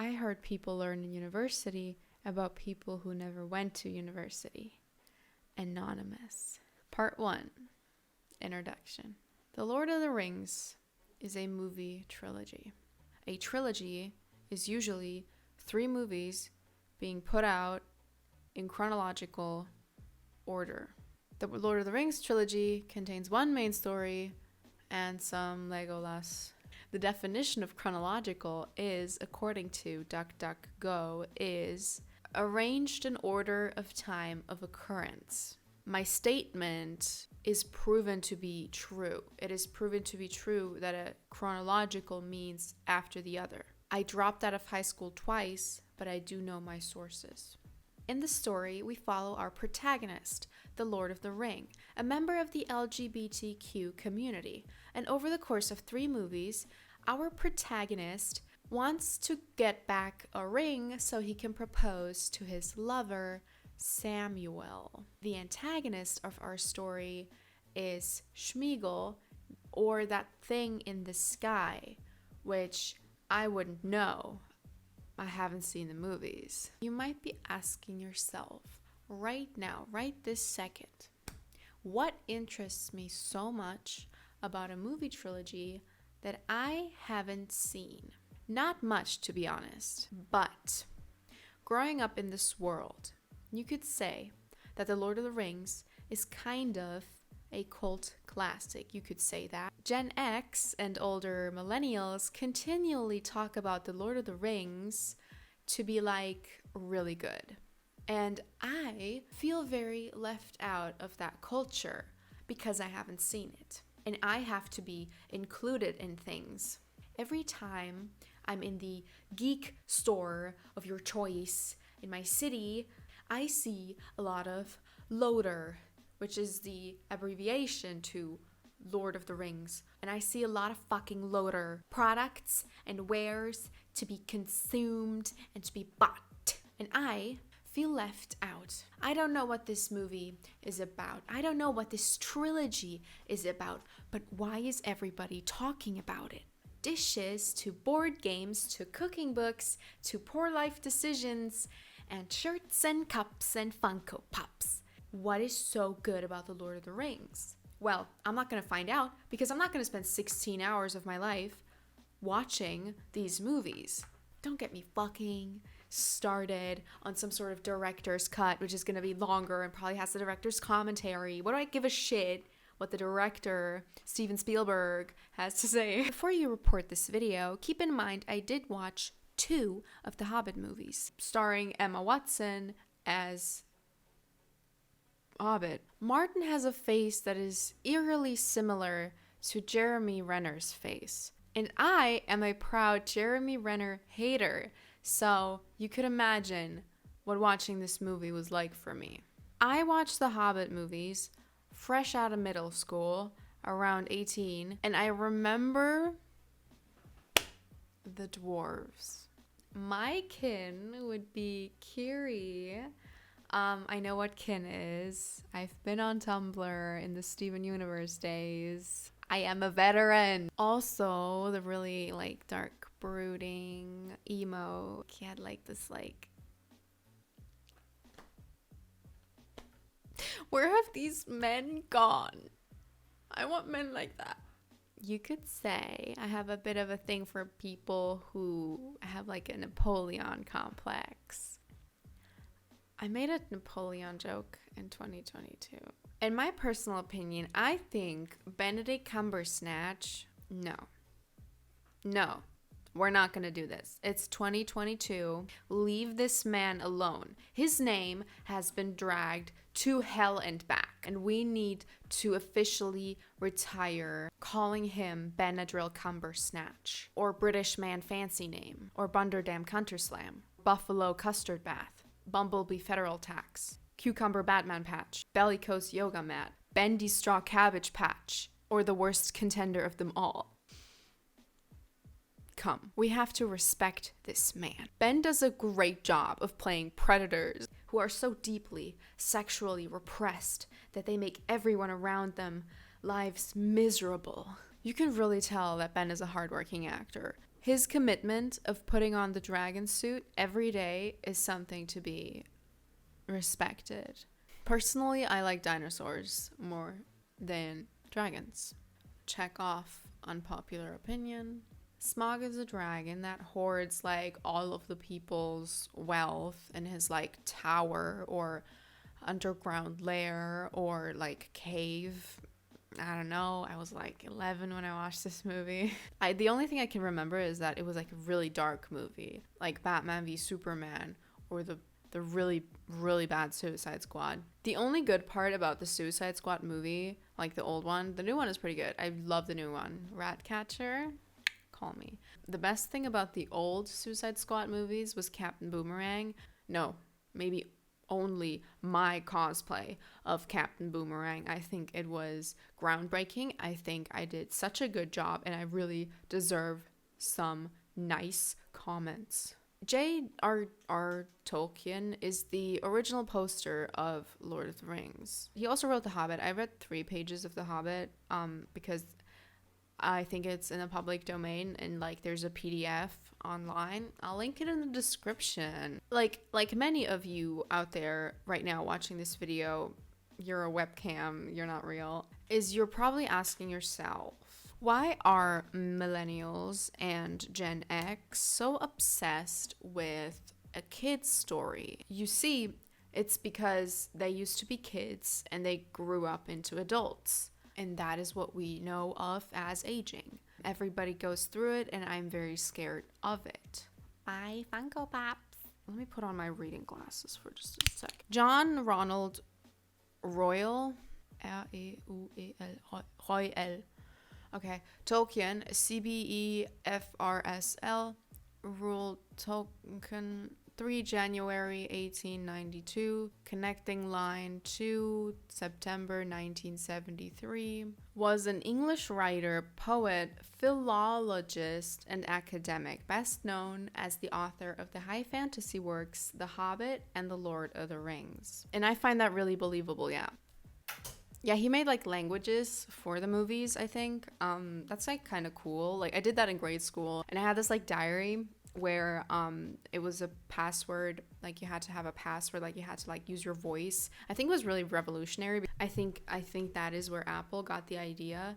I heard people learn in university about people who never went to university. Anonymous. Part 1. Introduction. The Lord of the Rings is a movie trilogy. A trilogy is usually 3 movies being put out in chronological order. The Lord of the Rings trilogy contains one main story and some Legolas. The definition of chronological is, according to DuckDuckGo, is arranged in order of time of occurrence. My statement is proven to be true. It is proven to be true that a chronological means after the other. I dropped out of high school twice, but I do know my sources. In the story, we follow our protagonist, the Lord of the Ring, a member of the LGBTQ community. And over the course of 3 movies, our protagonist wants to get back a ring so he can propose to his lover, Samuel. The antagonist of our story is Schmeagol, or that thing in the sky, which I wouldn't know. I haven't seen the movies. You might be asking yourself right now, right this second, what interests me so much about a movie trilogy that I haven't seen? Not much, to be honest, but growing up in this world, you could say that The Lord of the Rings is kind of a cult classic. You could say that. Gen X and older millennials continually talk about The Lord of the Rings to be like really good. And I feel very left out of that culture because I haven't seen it. And I have to be included in things. Every time I'm in the geek store of your choice in my city, I see a lot of LOADER, which is the abbreviation to Lord of the Rings. And I see a lot of fucking LOADER products and wares to be consumed and to be bought. And I feel left out. I don't know what this movie is about. I don't know what this trilogy is about. But why is everybody talking about it? Dishes to board games to cooking books to poor life decisions and shirts and cups and Funko Pops. What is so good about The Lord of the Rings? Well, I'm not going to find out because I'm not going to spend 16 hours of my life watching these movies. Don't get me fucking started on some sort of director's cut, which is going to be longer and probably has the director's commentary. What do I give a shit what the director, Steven Spielberg, has to say? Before you report this video, keep in mind I did watch 2 of the Hobbit movies, starring Emma Watson as Hobbit. Martin has a face that is eerily similar to Jeremy Renner's face. And I am a proud Jeremy Renner hater, so you could imagine what watching this movie was like for me. I watched the Hobbit movies fresh out of middle school, around 18, and I remember the dwarves. My kin would be Kiri. I know what kin is. I've been on Tumblr in the Steven Universe days. I am a veteran. Also, the really dark, brooding emo. He had this where have these men gone? I want men like that. You could say I have a bit of a thing for people who have a Napoleon complex. I made a Napoleon joke in 2022. In my personal opinion, I think Benedict Cumbersnatch, no, we're not going to do this. It's 2022. Leave this man alone. His name has been dragged to hell and back, and we need to officially retire calling him Benadryl Cumbersnatch, or British Man Fancy Name, or Bunderdam Cunterslam, Buffalo Custard Bath, Bumblebee Federal Tax, Cucumber Batman Patch, Bellicose Yoga Mat, Bendy Straw Cabbage Patch, or the worst contender of them all. Come, we have to respect this man. Ben does a great job of playing predators who are so deeply sexually repressed that they make everyone around them lives miserable. You can really tell that Ben is a hardworking actor. His commitment of putting on the dragon suit every day is something to be respected. Personally, I like dinosaurs more than dragons. Check off unpopular opinion. Smaug is a dragon that hoards like all of the people's wealth in his like tower or underground lair or like cave. I don't know. I was like 11 when I watched this movie. The only thing I can remember is that it was like a really dark movie, like Batman v Superman or the really, really bad Suicide Squad. The only good part about the Suicide Squad movie, like the old one, the new one is pretty good. I love the new one. Ratcatcher, call me. The best thing about the old Suicide Squad movies was Captain Boomerang. No, maybe only my cosplay of Captain Boomerang. I think it was groundbreaking. I think I did such a good job and I really deserve some nice comments. J.R.R. Tolkien is the original poster of Lord of the Rings. He also wrote The Hobbit. I read 3 pages of The Hobbit because I think it's in the public domain and like there's a PDF online. I'll link it in the description. Like many of you out there right now watching this video, you're a webcam, you're not real, is you're probably asking yourself, why are millennials and Gen X so obsessed with a kid's story? You see, it's because they used to be kids and they grew up into adults. And that is what we know of as aging. Everybody goes through it and I'm very scared of it. Bye, Funko Pops. Let me put on my reading glasses for just a sec. John Ronald Royal, Royal. Okay, Tolkien, CBEFRSL, ruled Tolkien 3 January 1892, connecting line 2 September 1973, was an English writer, poet, philologist, and academic, best known as the author of the high fantasy works The Hobbit and The Lord of the Rings. And I find that really believable, yeah. Yeah, he made like languages for the movies, I think. That's like kind of cool. Like I did that in grade school and I had this like diary where it was a password, like you had to have a password, like you had to like use your voice. I think it was really revolutionary. I think that is where Apple got the idea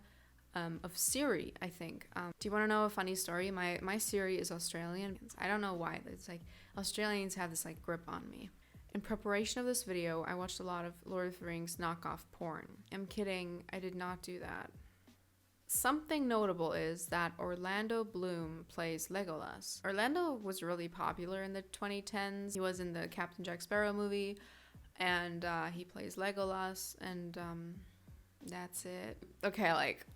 of Siri, I think. Do you want to know a funny story? My Siri is Australian. I don't know why. It's like Australians have this like grip on me. In preparation of this video, I watched a lot of Lord of the Rings knockoff porn. I'm kidding, I did not do that. Something notable is that Orlando Bloom plays Legolas. Orlando was really popular in the 2010s. He was in the Captain Jack Sparrow movie, and he plays Legolas, and that's it. Okay, like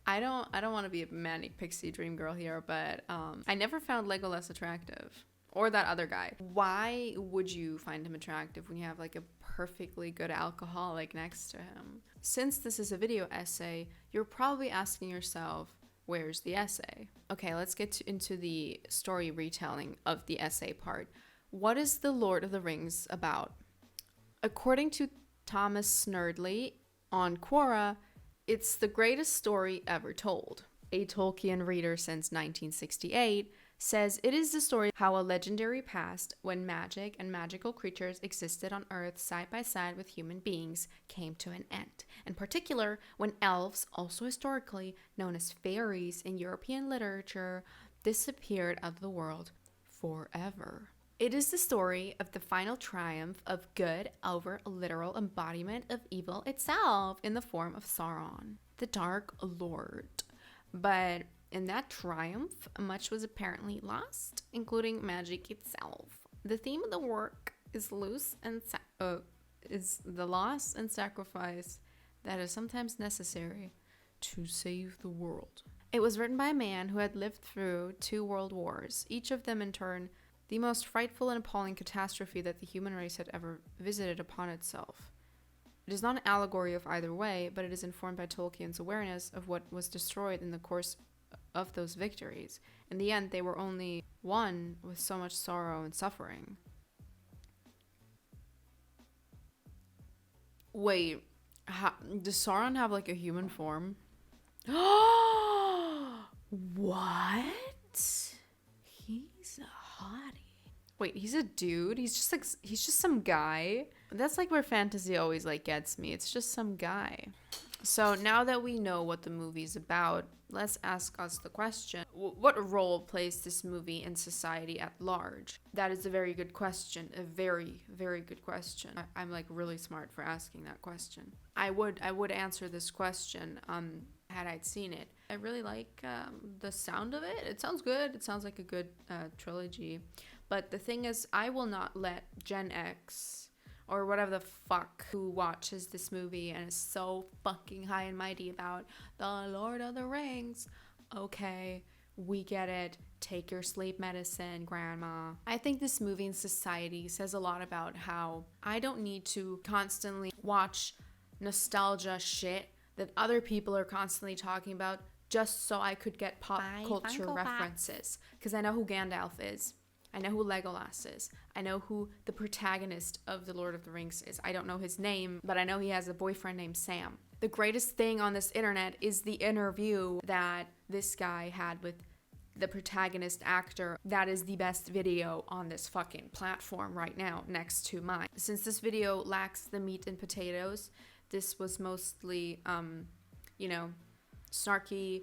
I don't want to be a manic pixie dream girl here, but I never found Legolas attractive. Or that other guy. Why would you find him attractive when you have like a perfectly good alcoholic next to him? Since this is a video essay, you're probably asking yourself, where's the essay? Okay, let's get into the story retelling of the essay part. What is The Lord of the Rings about? According to Thomas Snerdley on Quora, it's the greatest story ever told. A Tolkien reader since 1968 says it is the story of how a legendary past, when magic and magical creatures existed on Earth side by side with human beings, came to an end. In particular, when elves, also historically known as fairies in European literature, disappeared out of the world forever. It is the story of the final triumph of good over a literal embodiment of evil itself in the form of Sauron, the Dark Lord. But in that triumph, much was apparently lost, including magic itself. The theme of the work is the loss and sacrifice that is sometimes necessary to save the world. It was written by a man who had lived through 2 world wars, each of them in turn the most frightful and appalling catastrophe that the human race had ever visited upon itself. It is not an allegory of either way, but it is informed by Tolkien's awareness of what was destroyed in the course of those victories. In the end, they were only won with so much sorrow and suffering. Wait, does Sauron have like a human form? What? He's a hottie. Wait, he's a dude? He's just some guy? That's like where fantasy always like gets me. It's just some guy. So now that we know what the movie's about, let's ask us the question. What role plays this movie in society at large? That is a very good question. A very, very good question. I'm like really smart for asking that question. I would answer this question had I seen it. I really like the sound of it. It sounds good. It sounds like a good trilogy. But the thing is, I will not let Gen X or whatever the fuck who watches this movie and is so fucking high and mighty about the Lord of the Rings. Okay, we get it. Take your sleep medicine, grandma. I think this movie in society says a lot about how I don't need to constantly watch nostalgia shit that other people are constantly talking about just so I could get pop culture references. Because I know who Gandalf is. I know who Legolas is. I know who the protagonist of The Lord of the Rings is. I don't know his name, but I know he has a boyfriend named Sam. The greatest thing on this internet is the interview that this guy had with the protagonist actor. That is the best video on this fucking platform right now, next to mine. Since this video lacks the meat and potatoes, this was mostly, snarky,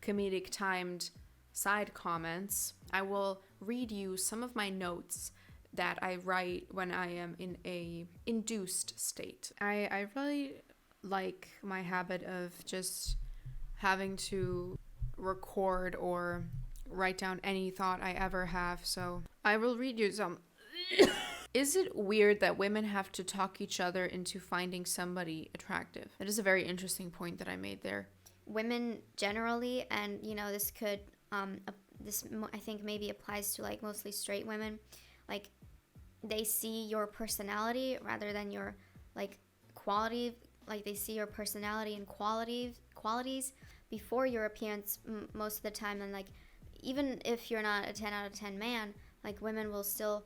comedic timed side comments. I will read you some of my notes that I write when I am in a induced state. I really like my habit of just having to record or write down any thought I ever have, so I will read you some. Is it weird that women have to talk each other into finding somebody attractive? That is a very interesting point that I made there. Women generally, and this could I think maybe applies to like mostly straight women, like they see your personality rather than your like quality, like they see your personality and qualities before your appearance most of the time. And like even if you're not a 10 out of 10 man, like women will still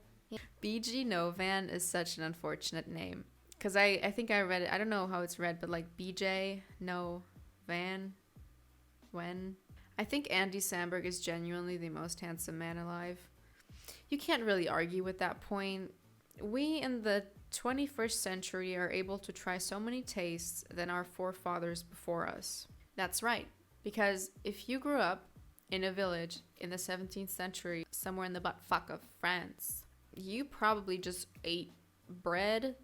BG Novan is such an unfortunate name, because I think I read it, I don't know how it's read, but like BJ No Van when I think Andy Samberg is genuinely the most handsome man alive. You can't really argue with that point. We in the 21st century are able to try so many tastes than our forefathers before us. That's right, because if you grew up in a village in the 17th century, somewhere in the buttfuck of France, you probably just ate bread,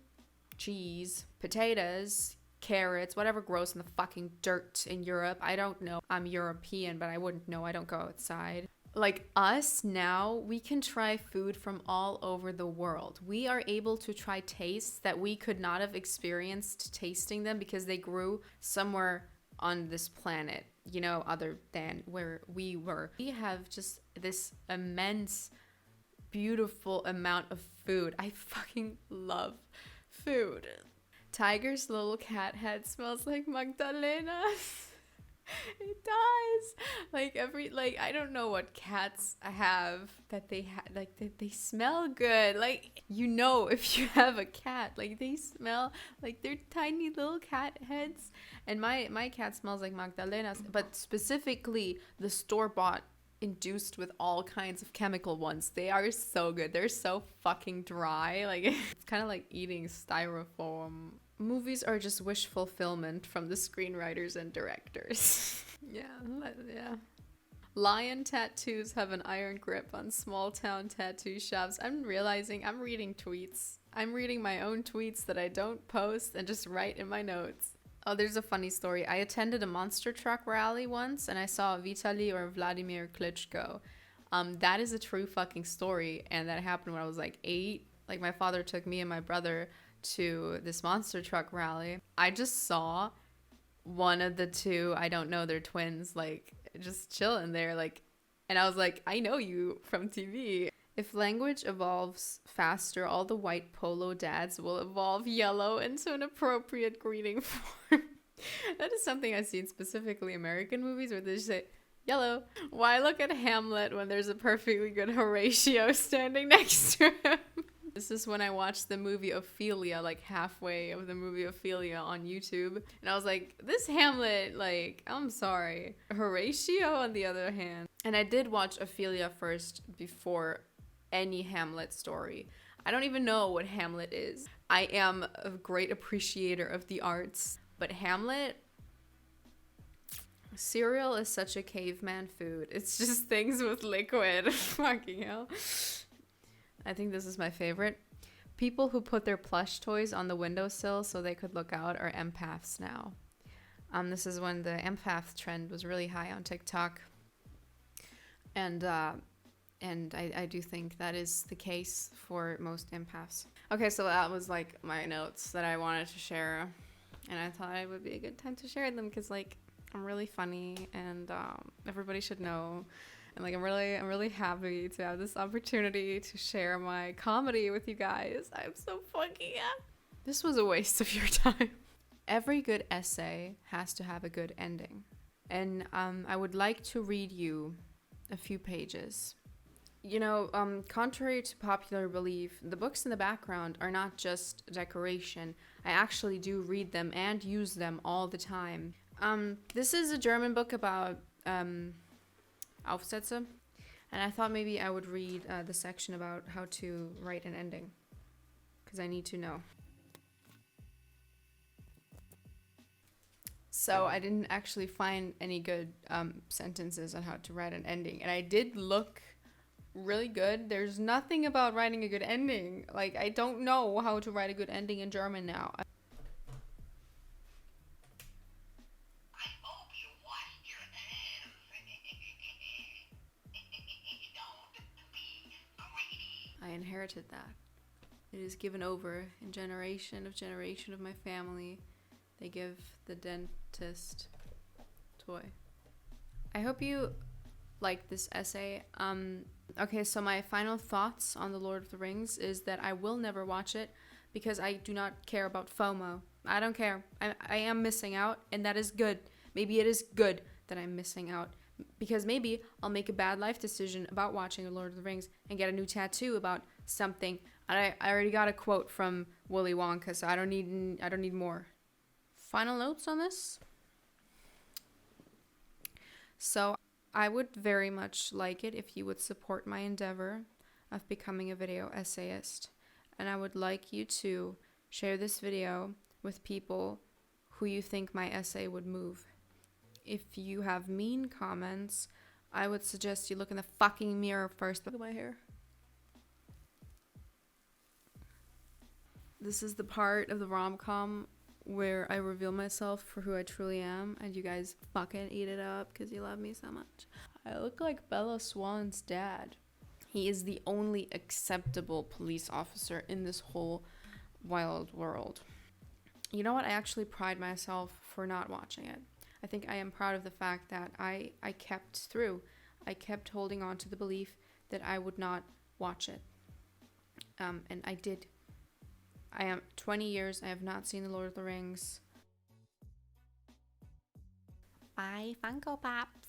cheese, potatoes, carrots, whatever grows in the fucking dirt in Europe. I don't know. I'm European, but I wouldn't know. I don't go outside. Like us now, we can try food from all over the world. We are able to try tastes that we could not have experienced tasting them because they grew somewhere on this planet, other than where we were. We have just this immense, beautiful amount of food. I fucking love food. Tiger's little cat head smells like Magdalena's. It does. I don't know what cats have that they they smell good. Like, if you have a cat, like they smell like they're tiny little cat heads. And my cat smells like Magdalena's, but specifically the store-bought induced with all kinds of chemical ones. They are so good. They're so fucking dry. Like, it's kind of like eating styrofoam. Movies are just wish fulfillment from the screenwriters and directors. Yeah. Lion tattoos have an iron grip on small town tattoo shops. I'm realizing I'm reading tweets. I'm reading my own tweets that I don't post and just write in my notes. Oh, there's a funny story. I attended a monster truck rally once and I saw Vitaly or Vladimir Klitschko. That is a true fucking story, and that happened when I was like 8. Like, my father took me and my brother to this monster truck rally. I just saw one of the two, I don't know, they're twins, like just chilling there, like, and I was like, I know you from TV. If language evolves faster, all the white polo dads will evolve yellow into an appropriate greeting form. That is something I've seen specifically American movies where they just say yellow. Why look at Hamlet when there's a perfectly good Horatio standing next to him? This is when I watched the movie Ophelia, like halfway of the movie Ophelia on YouTube. And I was like, this Hamlet, like, I'm sorry. Horatio, on the other hand. And I did watch Ophelia first before any Hamlet story. I don't even know what Hamlet is. I am a great appreciator of the arts, but Hamlet, cereal is such a caveman food. It's just things with liquid. Fucking hell. I think this is my favorite. People who put their plush toys on the windowsill so they could look out are empaths now. This is when the empath trend was really high on TikTok. And I do think that is the case for most empaths. Okay, so that was like my notes that I wanted to share. And I thought it would be a good time to share them because like I'm really funny and everybody should know. And like I'm really happy to have this opportunity to share my comedy with you guys. I'm so fucking This was a waste of your time. Every good essay has to have a good ending. And I would like to read you a few pages. You know, contrary to popular belief, the books in the background are not just decoration. I actually do read them and use them all the time. This is a German book about Aufsätze, and I thought maybe I would read the section about how to write an ending, because I need to know. So I didn't actually find any good sentences on how to write an ending, and I did look really good. There's nothing about writing a good ending. Like, I don't know how to write a good ending in German now. I inherited that. It is given over in generation of my family. They give the dentist toy. I hope you like this essay. Okay, so my final thoughts on The Lord of the Rings is that I will never watch it because I do not care about FOMO. I don't care. I am missing out, and that is good. Maybe it is good that I'm missing out, because maybe I'll make a bad life decision about watching The Lord of the Rings and get a new tattoo about something. I already got a quote from Willy Wonka, so I don't need more. Final notes on this? So I would very much like it if you would support my endeavor of becoming a video essayist. And I would like you to share this video with people who you think my essay would move. If you have mean comments, I would suggest you look in the fucking mirror first. Look at my hair. This is the part of the rom-com where I reveal myself for who I truly am, and you guys fucking eat it up because you love me so much. I look like Bella Swan's dad. He is the only acceptable police officer in this whole wild world. You know what? I actually pride myself for not watching it. I think I am proud of the fact that I kept through. I kept holding on to the belief that I would not watch it. And I did. I am 20 years. I have not seen The Lord of the Rings. Bye, Funko Pops.